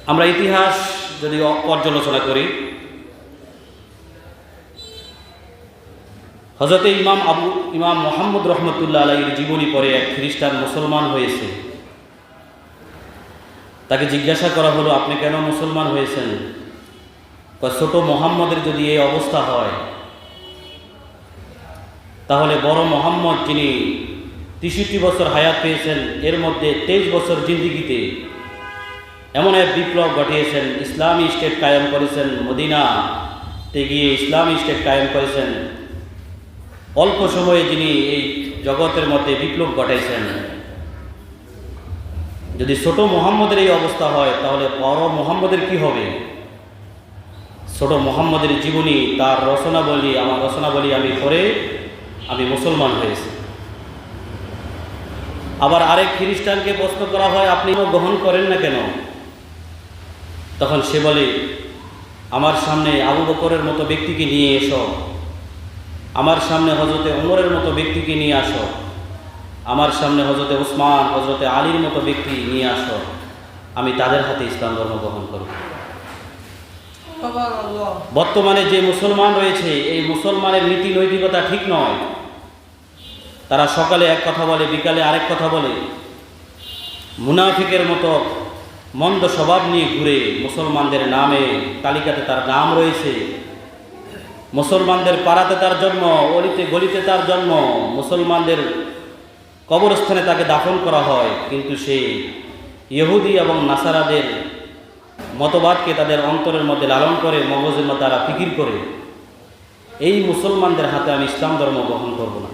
আমরা ইতিহাস যদি পর্যালোচনা করি, হযরত ইমাম মুহাম্মদ রহমতুল্লাহ আলাইহির জীবনী পড়ে এক খ্রিস্টান মুসলমান হয়েছে। তাকে জিজ্ঞাসা করা হলো, আপনি কেন মুসলমান হয়েছেন? ছোট মুহাম্মদের যদি এই অবস্থা হয়, তাহলে বড় মুহাম্মদ যিনি 63 বছর হায়াত পেয়েছেন, এর মধ্যে 23 বছর জিন্দিগিতে এমন এক বিপ্লব ঘটিয়েছেন, ইসলামী স্টেট কায়েম করেছেন, মদিনাতে গিয়ে ইসলামী স্টেট কায়েম করেছেন। অল্প সময়ে যিনি এই জগতের মধ্যে বিপ্লব ঘটাইছেন, যদি ছোট মুহাম্মদের এই অবস্থা হয়, তাহলে বড় মুহাম্মদের কি হবে? ছোট মুহাম্মদের জীবনী, তার রচনাবলী আমি পড়ে আমি মুসলমান হয়েছি। আবার আরেক খ্রিস্টানকে প্রশ্ন করা হয়, আপনি গ্রহণ করেন না কেন? তখন সে বলে, আমার সামনে আবু বকরের মতো ব্যক্তিকে নিয়ে এসো, আমার সামনে হযরতে ওমরের মতো ব্যক্তিকে নিয়ে আসো, আমার সামনে হযরতে উসমান, হযরতে আলীর মতো ব্যক্তি নিয়ে আসো, আমি তাদের হাতে ইসলাম ধর্ম গ্রহণ করব। বর্তমানে যে মুসলমান রয়েছে, এই মুসলমানের নীতি নৈতিকতা ঠিক নয়। তারা সকালে এক কথা বলে, বিকালে আরেক কথা বলে, মুনাফিকের মতো মন্দ স্বভাব নিয়ে ঘুরে। মুসলমানদের নামে তালিকাতে তার নাম রয়েছে, মুসলমানদের পাড়াতে তার জন্ম, অলিতে গলিতে তার জন্ম, মুসলমানদের কবরস্থানে তাকে দাফন করা হয়, কিন্তু সে ইহুদি এবং নাসারাদের মতবাদকে তাদের অন্তরের মধ্যে লালন করে, মগজের মধ্যে তারা ফিকির করে। এই মুসলমানদের হাতে আমি ইসলাম ধর্ম গ্রহণ করব না।